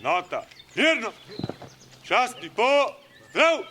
Nota, mirno, častni po, zdrav!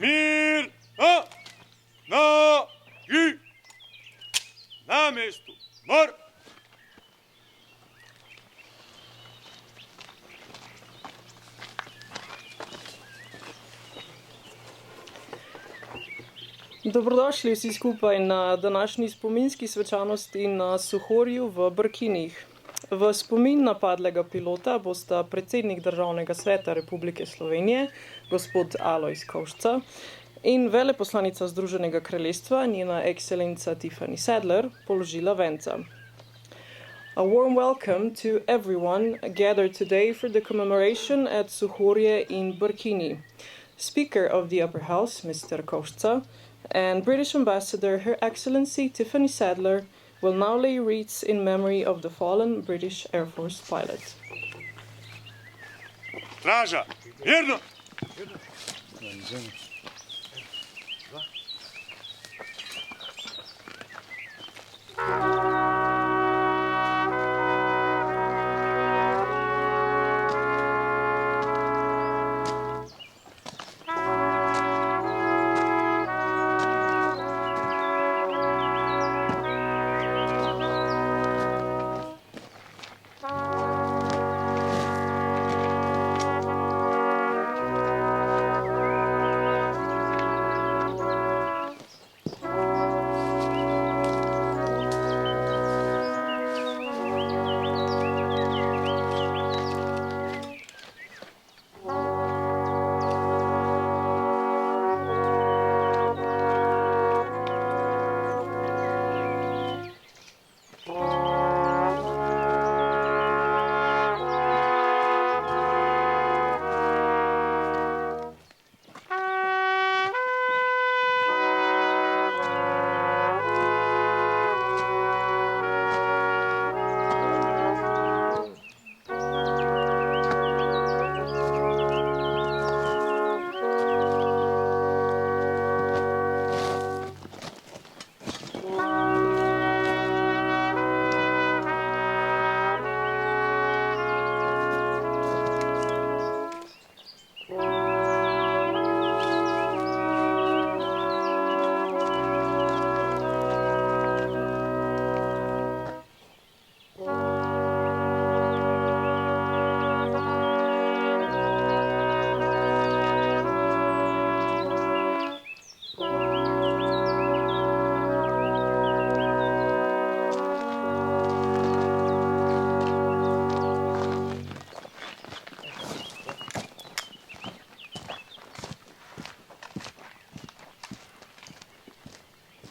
Mir, nogi, na mestu, mor. Dobrodošli vsi skupaj na današnji spominski svečanosti na Suhorju v Brkinih. V spomin na padlega pilota bosta predsednik Državnega sveta Republike Slovenije, gospod Alojz Kovšca, in veleposlanica Združenega kraljestva, njena ekscelenca Tiffany Sadler, položila venca. A warm welcome to everyone gathered today for the commemoration at Suhorje in Brkini. Speaker of the Upper House, Mr. Kovšca, and British Ambassador Her Excellency Tiffany Sadler will now lay wreaths in memory of the fallen British Air Force pilot. Straža, mirno!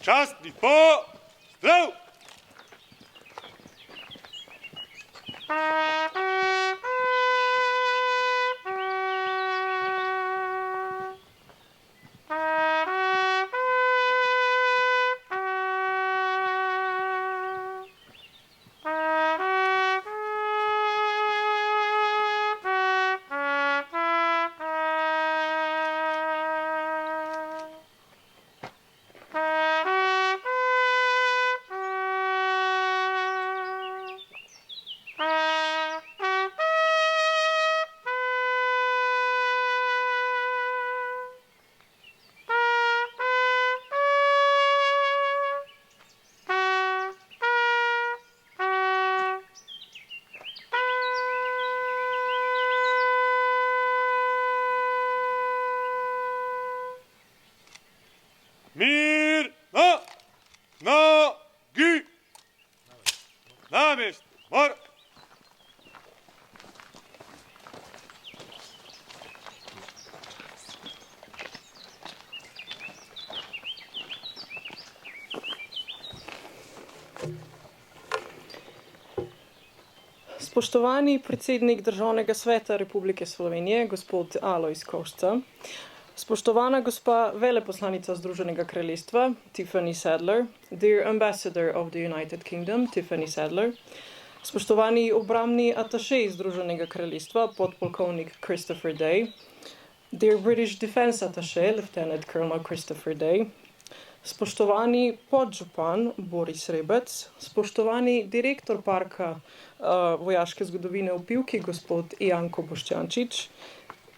Častni po, zdrav! Spoštovani predsednik Državnega sveta Republike Slovenije, gospod Alojz Kovšca, spoštovana gospa veleposlanica Združenega kraljestva, Tiffany Sadler, dear ambassador of the United Kingdom, Tiffany Sadler, spoštovani obrambni ataše Združenega kraljestva, podpolkovnik Christopher Day, dear British Defense Attaché, Lieutenant Colonel Christopher Day, spoštovani podžupan Boris Rebec, spoštovani direktor parka vojaške zgodovine v Pivki, gospod Janko Boštjančič,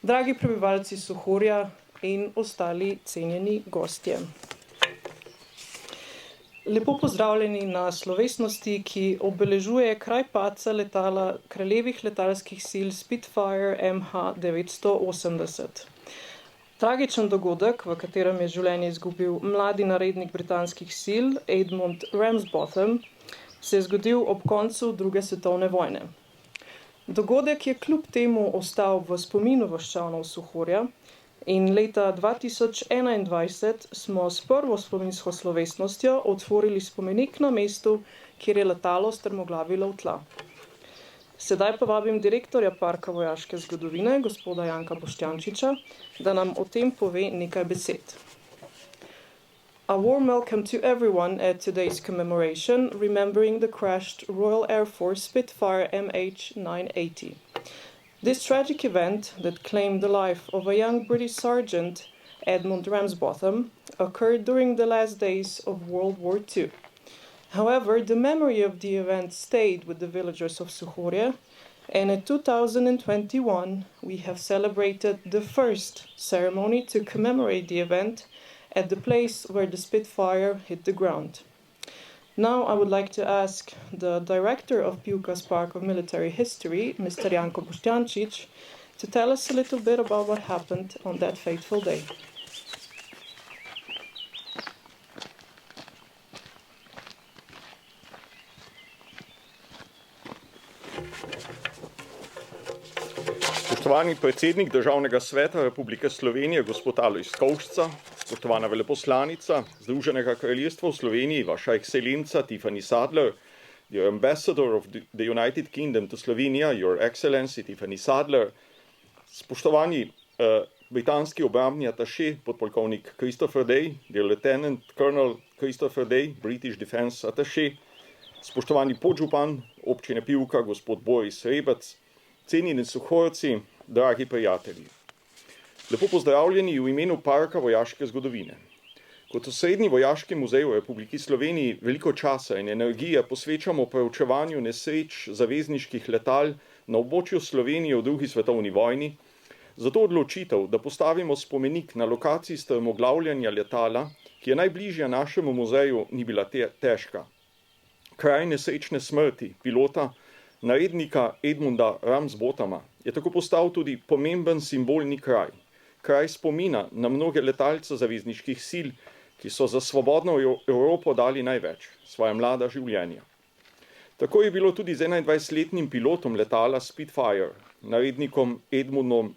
dragi prebivalci Suhorja in ostali cenjeni gostje. Lepo pozdravljeni na slovesnosti, ki obeležuje kraj padca letala kraljevih letalskih sil Spitfire MH980. Tragičen dogodek, v katerem je življenje izgubil mladi narednik britanskih sil Edmund Ramsbotham, se je zgodil ob koncu druge svetovne vojne. Dogodek je kljub temu ostal v spominu vaščanov Suhorja in leta 2021 smo s prvo spominsko slovesnostjo otvorili spomenik na mestu, kjer je letalo strmoglavilo v tla. Sedaj pa vabim direktorja parka vojaške zgodovine, gospoda Janka Boštjančiča, da nam o tem pove nekaj besed. A warm welcome to everyone at today's commemoration, remembering the crashed Royal Air Force Spitfire MH980. This tragic event that claimed the life of a young British sergeant, Edmund Ramsbotham, occurred during the last days of World War II. However, the memory of the event stayed with the villagers of Suhorja, and in 2021 we have celebrated the first ceremony to commemorate the event at the place where the Spitfire hit the ground. Now I would like to ask the director of Pivka's Park of Military History, Mr. Janko Boštjančič, to tell us a little bit about what happened on that fateful day. Spoštovani predsednik Državnega sveta Republike Slovenije, gospod Alojz Kovšca, spoštovana veleposlanica Združenega kraljestva v Sloveniji, vaša ekscelenca Tiffany Sadler, the ambassador of the United Kingdom to Slovenia, your excellency Tiffany Sadler, spoštovani britanski obrambni ataše, podpolkovnik Christopher Day, the Lieutenant Colonel Christopher Day, British Defense Attaché, spoštovani podžupan občine Pivka, gospod Boris Rebec, cenjeni Suhorci, dragi prijatelji. Lepo pozdravljeni v imenu Parka vojaške zgodovine. Kot osrednji vojaški muzej v Republiki Sloveniji veliko časa in energije posvečamo preučevanju nesreč zavezniških letal na območju Slovenije v drugi svetovni vojni, zato odločitev, da postavimo spomenik na lokaciji strmoglavljanja letala, ki je najbližja našemu muzeju, ni bila težka. Kraj nesrečne smrti pilota narednika Edmunda Ramsbothama je tako postal tudi pomemben simbolni kraj. Kraj spomina na mnoge letalce zavezniških sil, ki so za svobodno Evropo dali največ, svoja mlada življenja. Tako je bilo tudi z 21-letnim pilotom letala Spitfire, narednikom Edmundom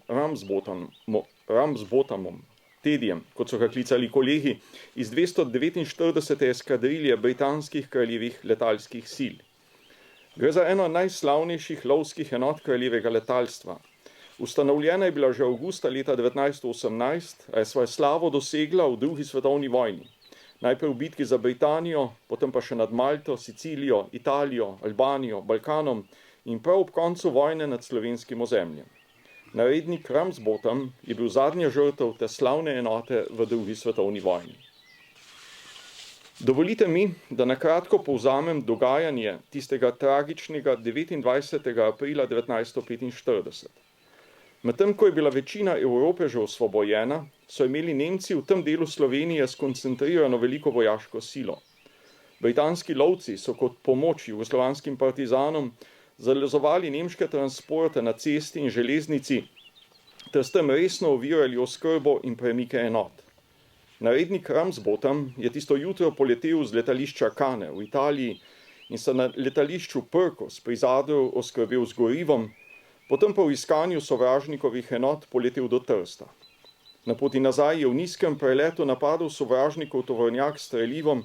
Ramsbothamom, Teddyjem, kot so ga klicali kolegi, iz 249. eskadrilje britanskih kraljevih letalskih sil. Gre za eno najslavnejših lovskih enot kraljevega letalstva. Ustanovljena je bila že avgusta leta 1918, a je svojo slavo dosegla v drugi svetovni vojni. Najprej v bitki za Britanijo, potem pa še nad Malto, Sicilijo, Italijo, Albanijo, Balkanom in prav ob koncu vojne nad slovenskim ozemljem. Narednik Ramsbotham je bil zadnja žrtev te slavne enote v drugi svetovni vojni. Dovolite mi, da na kratko povzamem dogajanje tistega tragičnega 29. aprila 1945. Medtem ko je bila večina Evrope že osvobojena, so imeli Nemci v tem delu Slovenije skoncentrirano veliko vojaško silo. Britanski lovci so kot pomoč jugoslovanskim partizanom zalezovali nemške transporte na cesti in železnici ter s tem resno ovirali oskrbo in premike enot. Narednik Ramsbotham je tisto jutro poletel z letališča Kane v Italiji in se na letališču Prkos pri Zadru oskrbel z gorivom, potem pa v iskanju sovražnikovih enot poletel do Trsta. Na poti nazaj je v nizkem preletu napadel sovražnikov tovornjak s strelivom,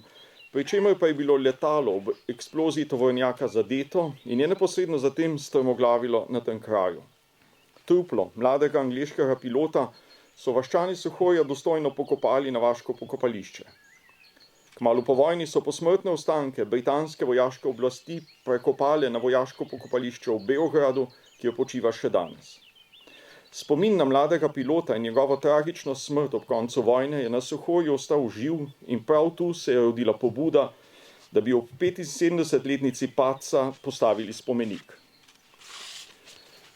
pri čemer pa je bilo letalo ob eksploziji tovornjaka zadeto in je neposredno zatem strmoglavilo na tem kraju. Truplo mladega angleškega pilota so vaščani Suhorja dostojno pokopali na vaško pokopališče. Kmalu po vojni so posmrtne ostanke britanske vojaške oblasti prekopale na vojaško pokopališče v Beogradu, kjer počiva še danes. Spomin na mladega pilota in njegovo tragično smrt ob koncu vojne je na Suhorju ostal živ in prav tu se je rodila pobuda, da bi ob 75-letnici padca postavili spomenik.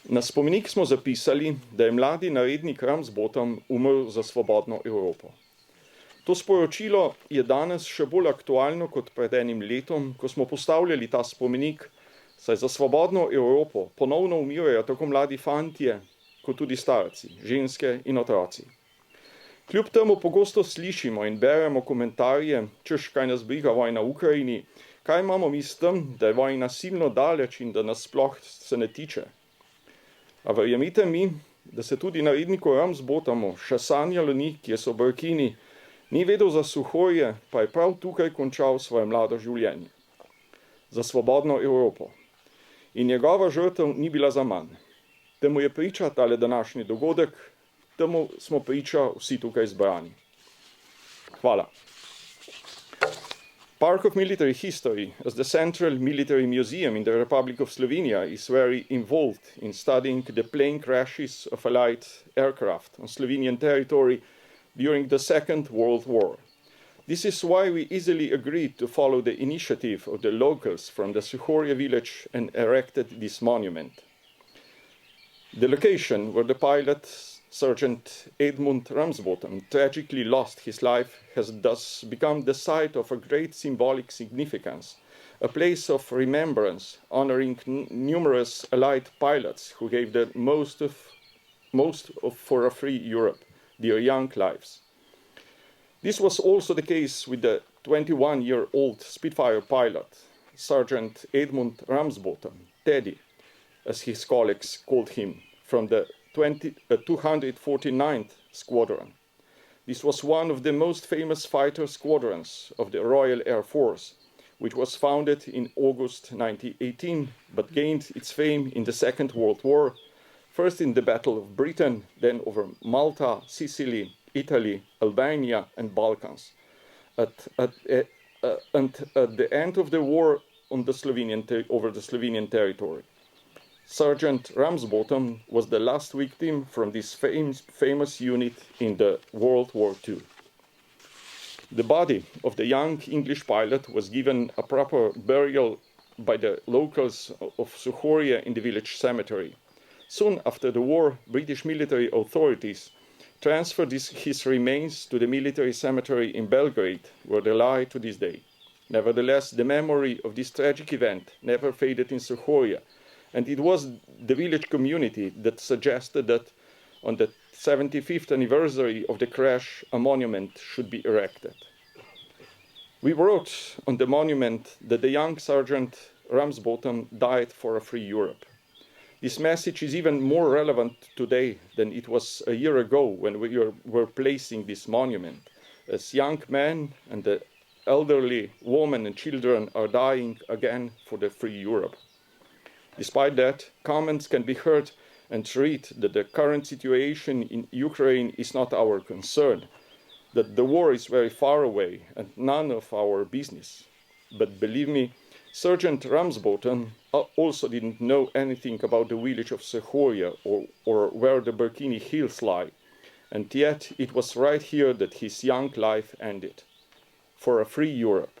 Na spomenik smo zapisali, da je mladi narednik Ramsbottom umrl za svobodno Evropo. To sporočilo je danes še bolj aktualno kot pred enim letom, ko smo postavljali ta spomenik, saj za svobodno Evropo ponovno umirajo tako mladi fantje, kot tudi starci, ženske in otroci. Kljub temu pogosto slišimo in beremo komentarje, češ kaj nas briga vojna v Ukrajini, kaj imamo mi s tem, da je vojna silno daleč in da nas sploh se ne tiče. A verjemite mi, da se tudi naredniku Ramsbottomu še sanjalo ni, kje so Brkini, ni vedel za Suhorje, pa je prav tukaj končal svoje mlado življenje. Za svobodno Evropo. In njegova žrtev ni bila za manj. Temu je priča tale današnji dogodek, temu smo priča vsi tukaj zbrani. Hvala. Park of Military History, as the central military museum in the Republic of Slovenia, is very involved in studying the plane crashes of Allied aircraft on Slovenian territory during the Second World War. This is why we easily agreed to follow the initiative of the locals from the Suhorje village and erected this monument. The location where the pilot, Sergeant Edmund Ramsbottom, tragically lost his life has thus become the site of a great symbolic significance, a place of remembrance honoring numerous Allied pilots who gave the most for a free Europe, their young lives. This was also the case with the 21-year-old Spitfire pilot, Sergeant Edmund Ramsbottom, Teddy, as his colleagues called him, from the 249th Squadron. This was one of the most famous fighter squadrons of the Royal Air Force, which was founded in August 1918, but gained its fame in the Second World War, first in the Battle of Britain, then over Malta, Sicily, Italy, Albania, and Balkans. And at the end of the war on the over the Slovenian territory. Sergeant Ramsbottom was the last victim from this famous unit in the World War II. The body of the young English pilot was given a proper burial by the locals of Suhorje in the village cemetery. Soon after the war, British military authorities transferred his remains to the military cemetery in Belgrade, where they lie to this day. Nevertheless, the memory of this tragic event never faded in Suhorje, and it was the village community that suggested that on the 75th anniversary of the crash, a monument should be erected. We wrote on the monument that the young Sergeant Ramsbottom died for a free Europe. This message is even more relevant today than it was a year ago when we were placing this monument, as young men and the elderly women and children are dying again for the free Europe. Despite that, comments can be heard and read that the current situation in Ukraine is not our concern, that the war is very far away and none of our business. But believe me, Sergeant Ramsbottom also didn't know anything about the village of Suhorje or where the Burkini Hills lie, and yet it was right here that his young life ended, for a free Europe,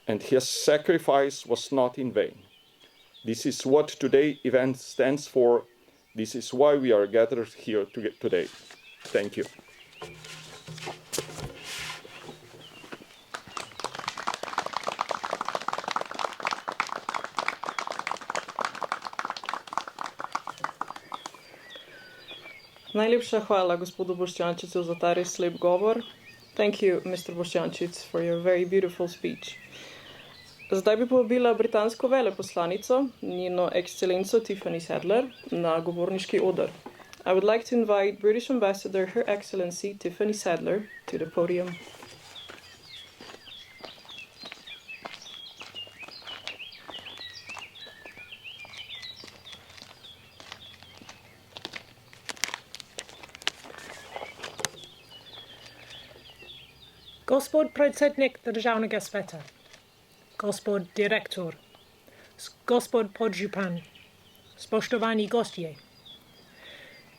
and his sacrifice was not in vain. This is what today's event stands for. This is why we are gathered here today. Thank you. Najlepša hvala gospodu Boštjančicu za ta res lep govor. Thank you, Mr. Boštjančic, for your very beautiful speech. Zdaj bi povabila britansko veleposlanico, njeno ekscelenco Tiffany Sadler, na govorniški oder. I would like to invite British Ambassador Her Excellency Tiffany Sadler to the podium. Gospod predsednik Državnega sveta, gospod direktor, gospod podžupan, spoštovani gostje.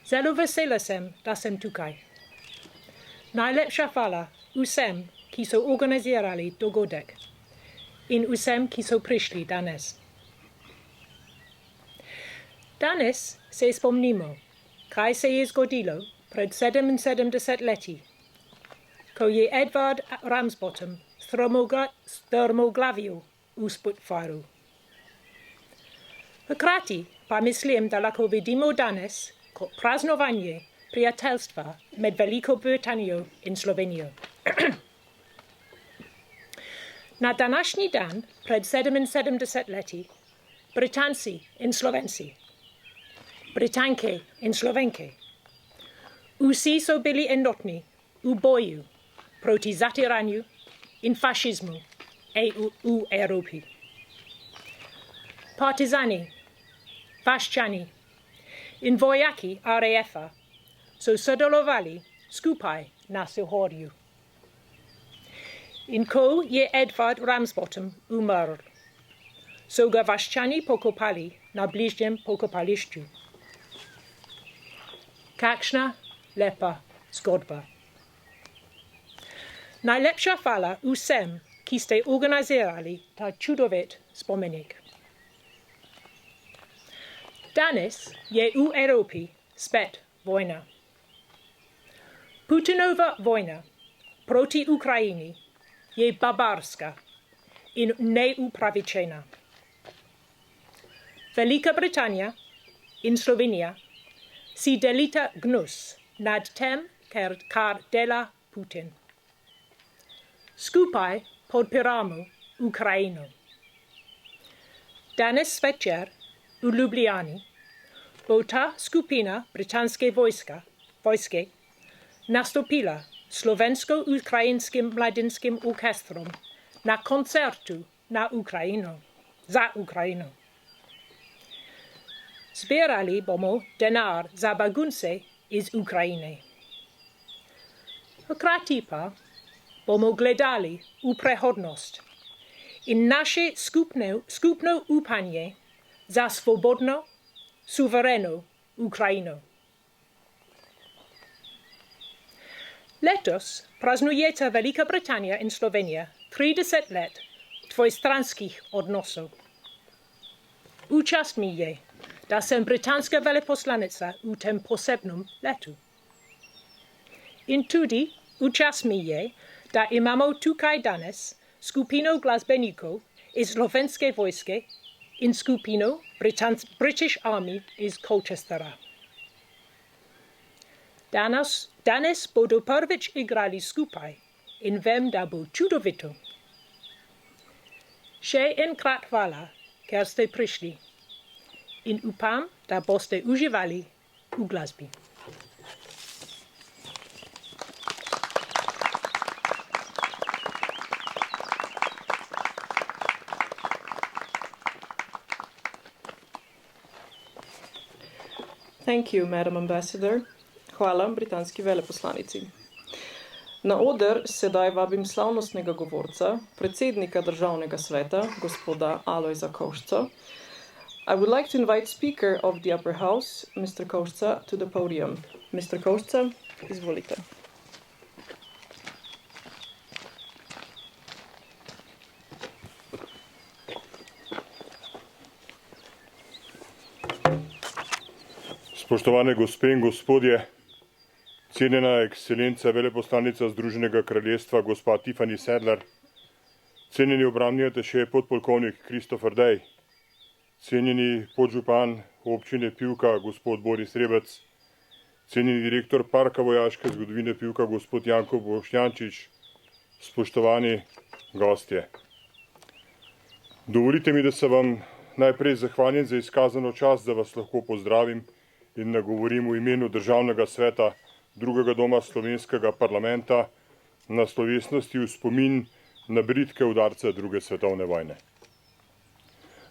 Zelo vesela sem, da sem tukaj. Najlepša hvala vsem, ki so organizirali dogodek in vsem, ki so prišli danes. Danes se spomnimo, kaj se je zgodilo pred 77 leti, ko je Edward Ramsbottom strmoglavil v Spitfiru. Hkrati pa mislim, da lahko vidimo danes kot praznovanje prijateljstva med Veliko Britanijo in Slovenijo. Na današnji dan pred 77 leti Britanci in Slovenci, Britanke in Slovenke, vsi so bili enotni v boju proti zatiranju in fašizmu v Evropi. Partizani, vaščani in vojaki RAF-a so sodelovali skupaj na Suhorju. In ko je Edward Ramsbottom umrl, so ga vaščani pokopali na bližnjem pokopališču. Kakšna lepa zgodba. Najlepša hvala vsem, ki ste organizirali ta čudovit spomenik. Danes je v Evropi spet vojna. Putinova vojna proti Ukrajini je barbarska in neupravičena. Velika Britanija in Slovenija si delita gnus nad tem, kar dela Putin. Skupaj podpiramo Ukrajino. Danes večer v Ljubljani bo ta skupina britanske vojske nastopila slovensko-ukrajinskim mladinskim orkestrom na koncertu za Ukrajino. Zbirali bomo denar za begunce iz Ukrajine. Hkrati pa bomo gledali v prihodnost in naše skupno upanje za svobodno, suvereno Ukrajino. Letos praznujeta Velika Britanija in Slovenija 30 let dvojstranskih odnosov. V čast mi je, da sem britanska veleposlanica v tem posebnem letu. In tudi v čast mi je, da imamo tukaj danes skupino glasbenikov iz slovenske vojske in skupino British Army iz Colchestera. Danes bodo prvič igrali skupaj in vem, da bo čudovito. Še enkrat hvala, ker ste prišli in upam, da boste uživali v glasbi. Thank you, Madam Ambassador. Hvala, britanski veleposlanici. Na oder sedaj vabim slavnostnega govorca, predsednika Državnega sveta, gospoda Alojza Kovšca. I would like to invite Speaker of the Upper House, Mr. Kovšca, to the podium. Mr. Kovšca, izvolite. Spoštovane gospe in gospodje, cenjena ekscelenca veleposlanica Združenega kraljestva gospa Tiffany Sadler, cenjeni obrambni ataše podpolkovnik Christopher Day, cenjeni podžupan občine Pivka gospod Boris Rebec, cenjeni direktor Parka vojaške zgodovine Pivka gospod Janko Boštjančič, spoštovani gostje. Dovolite mi, da se vam najprej zahvalim za izkazano čast, da vas lahko pozdravim in nagovorim v imenu Državnega sveta drugega doma slovenskega parlamenta na slovesnosti v spomin na bridke udarce druge svetovne vojne.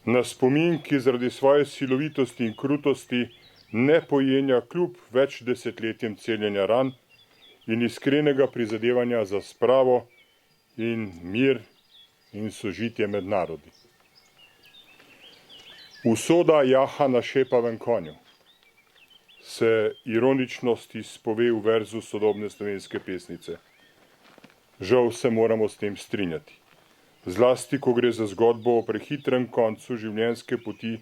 Na spomin, ki zaradi svoje silovitosti in krutosti ne pojenja kljub več desetletjem celjenja ran in iskrenega prizadevanja za spravo in mir in sožitje med narodi. Usoda jaha na šepavem konju se ironičnost izpove v verzu sodobne slovenske pesnice. Žal se moramo s tem strinjati. Zlasti, ko gre za zgodbo o prehitrem koncu življenjske poti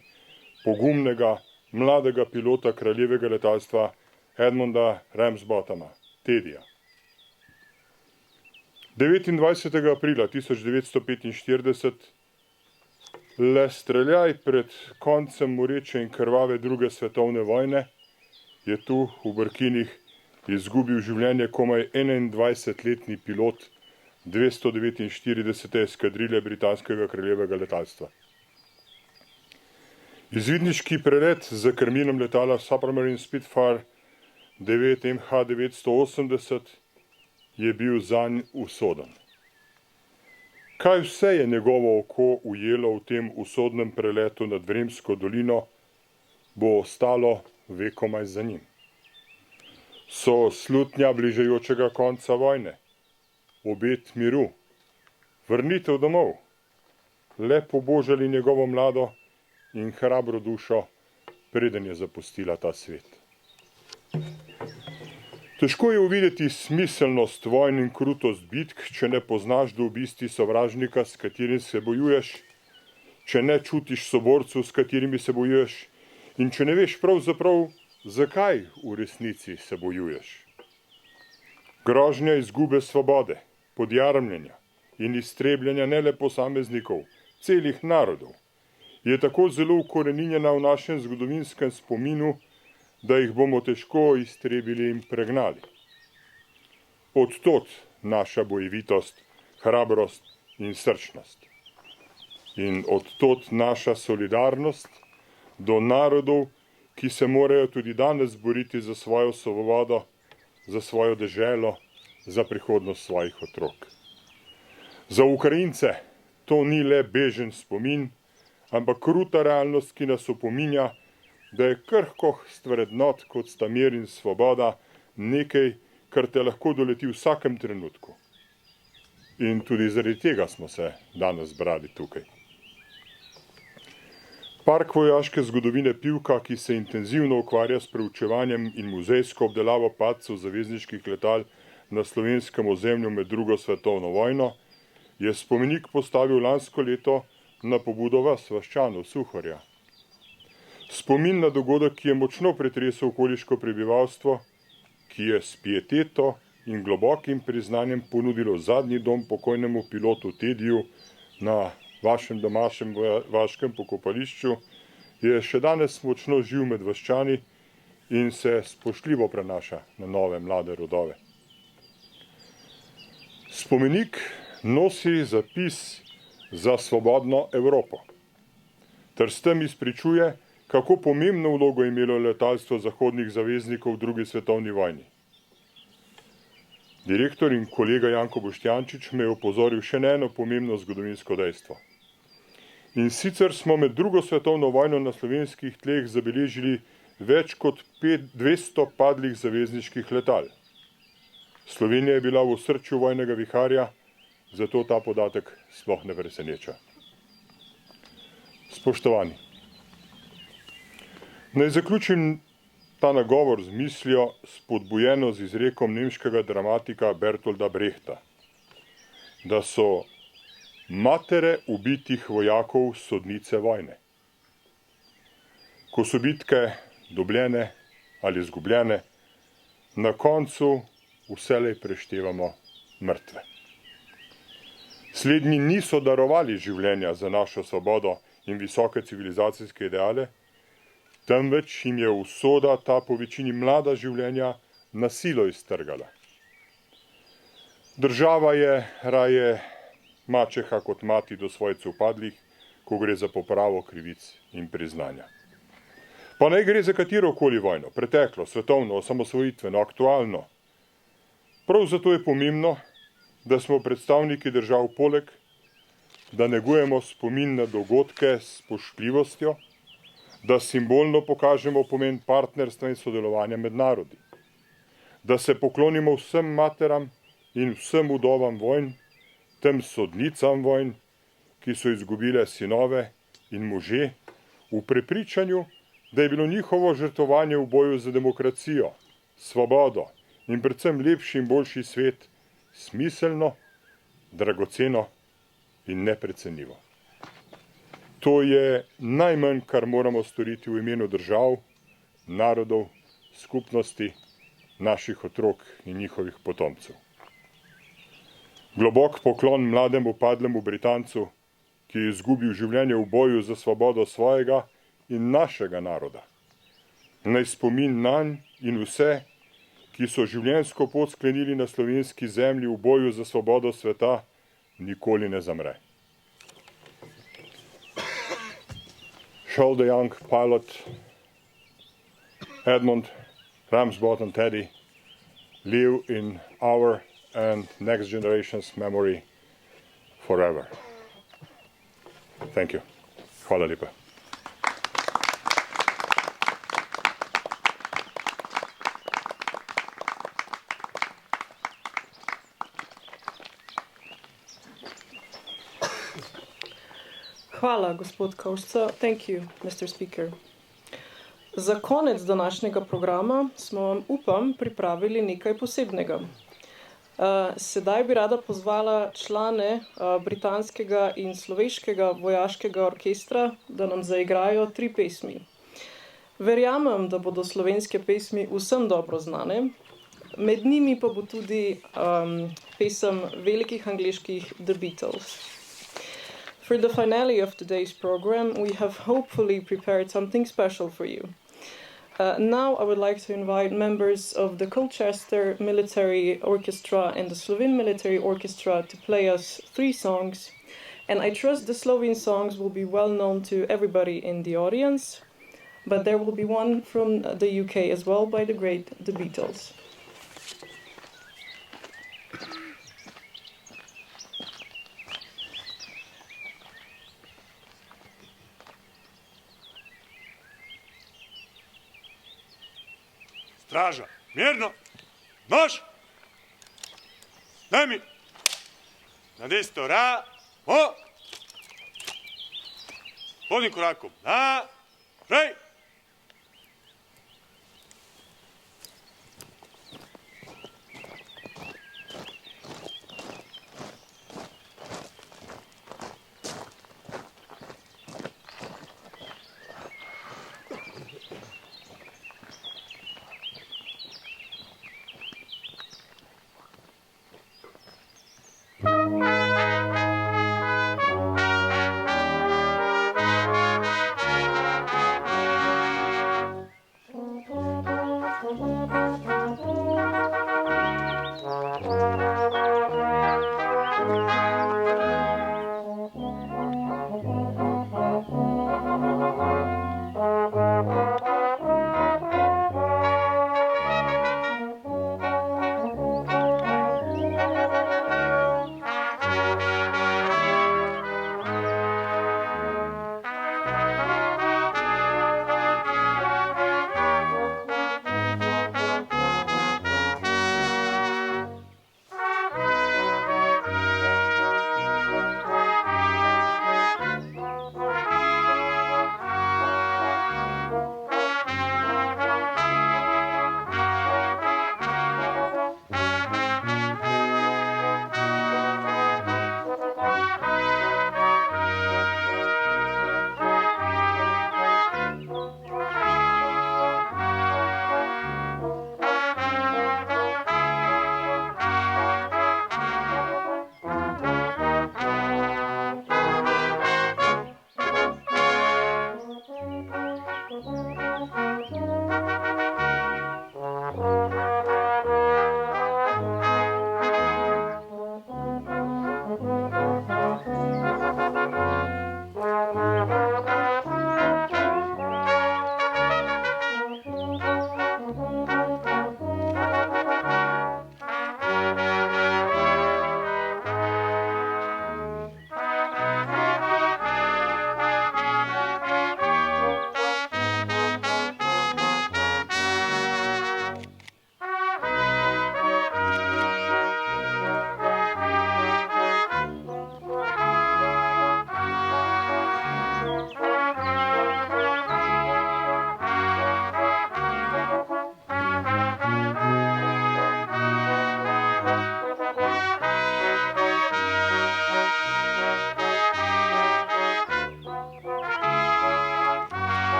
pogumnega, mladega pilota kraljevega letalstva Edmunda Ramsbothama, Teddyja. 29. aprila 1945, le streljaj pred koncem moreče in krvave druge svetovne vojne, je tu v Brkinih izgubil življenje komaj 21-letni pilot 249. eskadrile britanskega kraljevega letalstva. Izvidniški prelet z krmilom letala Supermarine Spitfire 9 MH980 je bil zanj usoden. Kaj vse je njegovo oko ujelo v tem usodnem preletu nad Vremsko dolino, bo ostalo vekomaj za njim. So slutnja bližajočega konca vojne, obet miru, vrnitev domov, le pobožali njegovo mlado in hrabro dušo, preden je zapustila ta svet. Težko je uvideti smiselnost vojn in krutost bitk, če ne poznaš do obisti sovražnika, s katerim se bojuješ, če ne čutiš soborcev, s katerimi se bojuješ, in če ne veš pravzaprav, zakaj v resnici se bojuješ. Grožnja izgube svobode, podjarmljenja in iztrebljanja ne le posameznikov, celih narodov, je tako zelo ukoreninjena v našem zgodovinskem spominu, da jih bomo težko iztrebili in pregnali. Od tod naša bojevitost, hrabrost in srčnost. In od tod naša solidarnost do narodov, ki se morajo tudi danes boriti za svojo svobodo, za svojo deželo, za prihodnost svojih otrok. Za Ukrajince to ni le bežen spomin, ampak kruta realnost, ki nas opominja, da je krhkost vrednot, kot sta mir in svoboda, nekaj, kar te lahko doleti v vsakem trenutku. In tudi zaradi tega smo se danes zbrali tukaj. Park vojaške zgodovine Pivka, ki se intenzivno ukvarja s preučevanjem in muzejsko obdelavo padcev zavezniških letal na slovenskem ozemlju med drugo svetovno vojno, je spomenik postavil lansko leto na pobudo vas, vaščanov Suhorja. Spomin na dogodek, ki je močno pretresel okoliško prebivalstvo, ki je s pieteto in globokim priznanjem ponudilo zadnji dom pokojnemu pilotu Teddyju na vašem domačem vojaškem pokopališču, je še danes močno živ med vaščani in se spoštljivo prenaša na nove mlade rodove. Spomenik nosi zapis za svobodno Evropo, ter s tem izpričuje, kako pomembno vlogo je imelo letalstvo zahodnih zaveznikov v drugi svetovni vojni. Direktor in kolega Janko Boštjančič me je opozoril še na eno pomembno zgodovinsko dejstvo. In sicer smo med drugo svetovno vojno na slovenskih tleh zabeležili več kot 200 padlih zavezniških letal. Slovenija je bila v osrčju vojnega viharja, zato ta podatek sploh ne preseneča. Spoštovani, naj zaključim ta nagovor z mislijo, spodbujeno z izrekom nemškega dramatika Bertolda Brehta, da so matere ubitih vojakov sodnice vojne. Ko so bitke dobljene ali izgubljene, na koncu vselej preštevamo mrtve. Slednji niso darovali življenja za našo svobodo in visoke civilizacijske ideale, temveč jim je usoda ta po večini mlada življenja na silo iztrgala. Država je raje mačeha kot mati do svojcev padlih, ko gre za popravo krivic in priznanja. Pa naj gre za katerokoli vojno, preteklo, svetovno, osamosvojitveno, aktualno. Prav zato je pomembno, da smo predstavniki držav poleg, da negujemo spomin na dogodke s spoštljivostjo, da simbolno pokažemo pomen partnerstva in sodelovanja med narodi, da se poklonimo vsem materam in vsem vdovam vojn, tem sodnicam vojn, ki so izgubile sinove in može, v prepričanju, da je bilo njihovo žrtvovanje v boju za demokracijo, svobodo in predvsem lepši in boljši svet smiselno, dragoceno in neprecenljivo. To je najmanj, kar moramo storiti v imenu držav, narodov, skupnosti, naših otrok in njihovih potomcev. Globok poklon mlademu padlemu Britancu, ki je izgubil življenje v boju za svobodo svojega in našega naroda. Naj spomin nanj in vse, ki so življenjsko pot sklenili na slovenski zemlji v boju za svobodo sveta, nikoli ne zamre. Shall the young pilot Edmund Ramsbottom Teddy live in our and next generation's memory forever. Thank you. Hvala lepa. Hvala, gospod Kovšca. Thank you, Mr. Speaker. Za konec današnjega programa smo vam, upam, pripravili nekaj posebnega. Sedaj bi rada pozvala člane britanskega in sloveškega vojaškega orkestra, da nam zaigrajo 3 pesmi. Verjamem, da bodo slovenske pesmi vsem dobro znane, med njimi pa bo tudi pesem velikih angleških The Beatles. For the finale of today's program, we have hopefully prepared something special for you. Now I would like to invite members of the Colchester Military Orchestra and the Slovene Military Orchestra to play us 3 songs. And I trust the Slovene songs will be well known to everybody in the audience, but there will be one from the UK as well by the great The Beatles. Straža, mirno, nož, nami, na desno, ra, o, hodnim korakom, na, prej.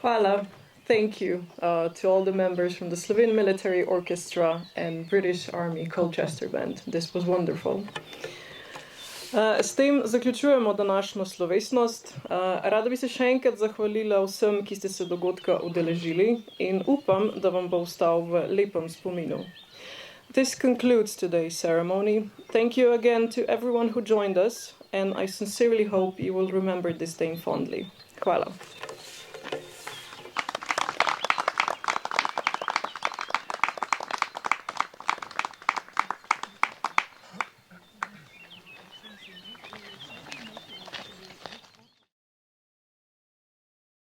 Hvala. Thank you to all the members from the Slovene Military Orchestra and British Army Colchester Band. This was wonderful. S tem zaključujemo današnjo slovesnost. Rada bi se še enkrat zahvalila vsem, ki ste se dogodka udeležili in upam, da vam bo ostal v lepem spominu. This concludes today's ceremony. Thank you again to everyone who joined us, and I sincerely hope you will remember this day fondly. Hvala.